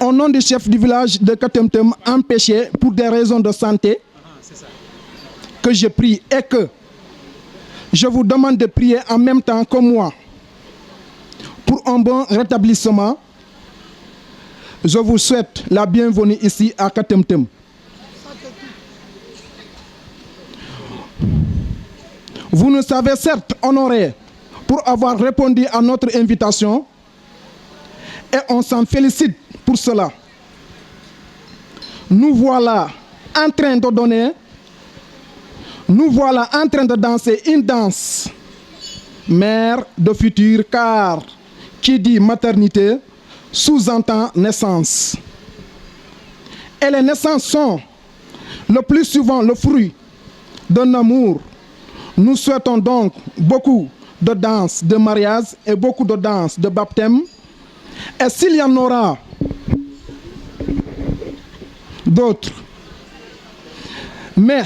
au nom du chef du village de Katemtem empêché pour des raisons de santé, que je prie et que je vous demande de prier en même temps que moi pour un bon rétablissement. Je vous souhaite la bienvenue ici à Katemtem. Vous nous avez certes honorés pour avoir répondu à notre invitation et on s'en félicite pour cela. Nous voilà en train de donner, nous voilà en train de danser une danse mère de futur, car qui dit maternité sous-entend naissance. Et les naissances sont le plus souvent le fruit d'un amour. Nous souhaitons donc beaucoup de danses de mariage et beaucoup de danses de baptême. Et s'il y en aura d'autres, mais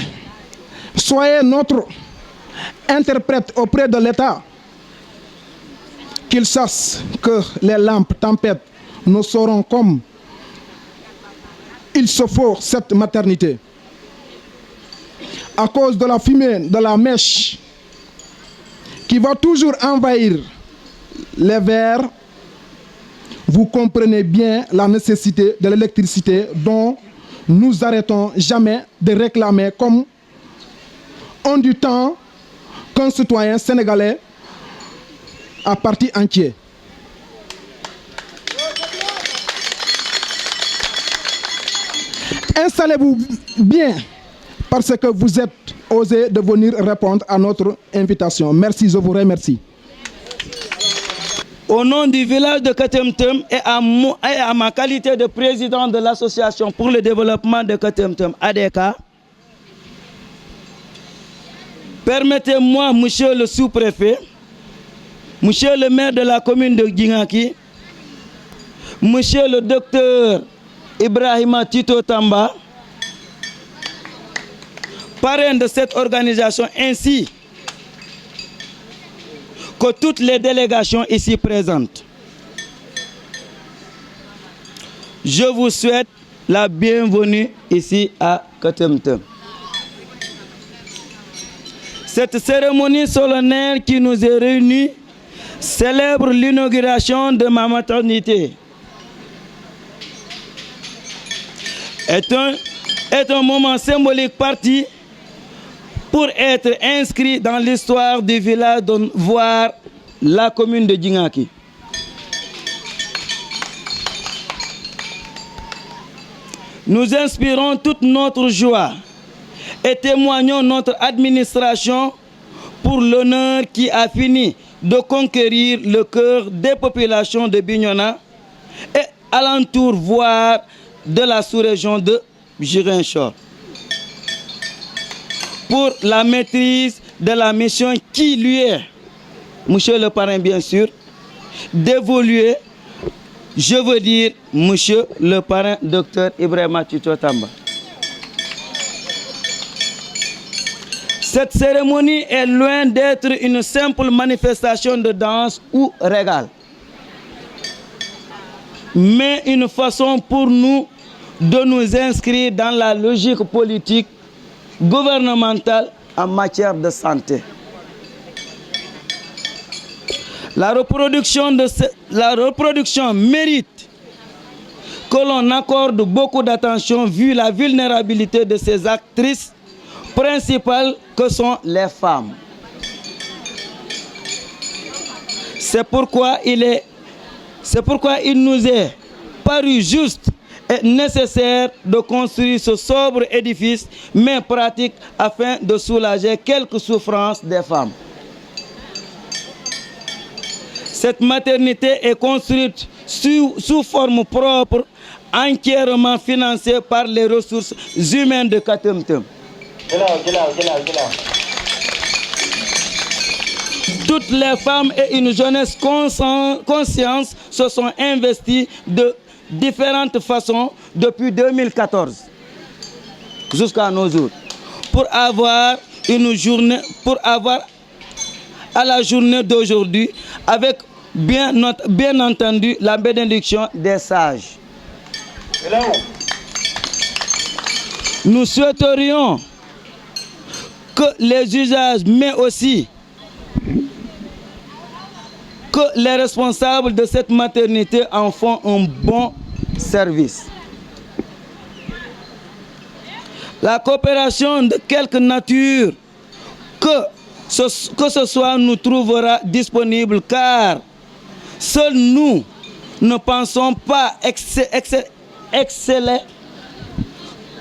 soyez notre interprète auprès de l'État, qu'il sache que les lampes tempêtes ne seront comme il se faut cette maternité. À cause de la fumée de la mèche qui va toujours envahir les verres, vous comprenez bien la nécessité de l'électricité dont nous arrêtons jamais de réclamer comme en du temps qu'un citoyen sénégalais à partie entière. Installez-vous bien parce que vous êtes osé de venir répondre à notre invitation. Merci, je vous remercie. Au nom du village de Katemtem et à ma qualité de président de l'association pour le développement de Katemtem, ADK, permettez-moi, monsieur le sous-préfet, monsieur le maire de la commune de Djingaki, monsieur le docteur Ibrahima Tito Tamba, parrain de cette organisation, ainsi que toutes les délégations ici présentes. Je vous souhaite la bienvenue ici à Katemtem. Cette cérémonie solennelle qui nous est réunie célèbre l'inauguration de ma maternité. Est un moment symbolique parti pour être inscrit dans l'histoire du village, voire la commune de Djingaki. Nous inspirons toute notre joie et témoignons notre administration pour l'honneur qui a fini de conquérir le cœur des populations de Bignona et alentour, voire de la sous-région de Ziguinchor, pour la maîtrise de la mission qui lui est, monsieur le parrain bien sûr, d'évoluer, je veux dire monsieur le parrain docteur Ibrahima Tito Tamba. Cette cérémonie est loin d'être une simple manifestation de danse ou régal, mais une façon pour nous de nous inscrire dans la logique politique gouvernementale en matière de santé. La reproduction mérite que l'on accorde beaucoup d'attention vu la vulnérabilité de ces actrices principales que sont les femmes. C'est pourquoi il nous est paru juste et nécessaire de construire ce sobre édifice, mais pratique, afin de soulager quelques souffrances des femmes. Cette maternité est construite sous forme propre, entièrement financée par les ressources humaines de Katemtem. Toutes les femmes et une jeunesse consciente se sont investies de différentes façons depuis 2014 jusqu'à nos jours pour avoir à la journée d'aujourd'hui avec bien entendu la bénédiction des sages. Nous souhaiterions que les usages, mais aussi que les responsables de cette maternité en font un bon service. La coopération de quelque nature que ce soit nous trouvera disponible, car seuls nous ne pensons pas exceller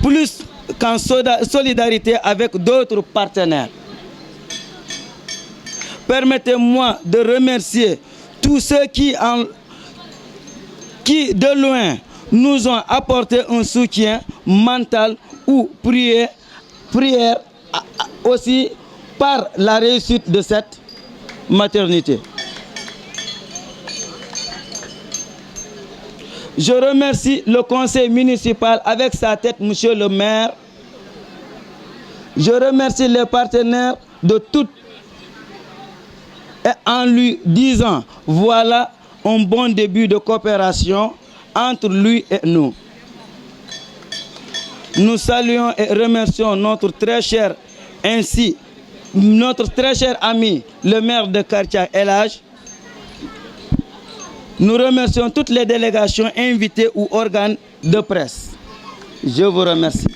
plus qu'en solidarité avec d'autres partenaires. Permettez-moi de remercier tous ceux qui de loin nous ont apporté un soutien mental ou prière aussi par la réussite de cette maternité. Je remercie le conseil municipal avec sa tête, monsieur le maire. Je remercie les partenaires de toutes et en lui disant, voilà un bon début de coopération entre lui et nous. Nous saluons et remercions notre très cher ami, le maire de Kartiack El Hadj. Nous remercions toutes les délégations invitées ou organes de presse. Je vous remercie.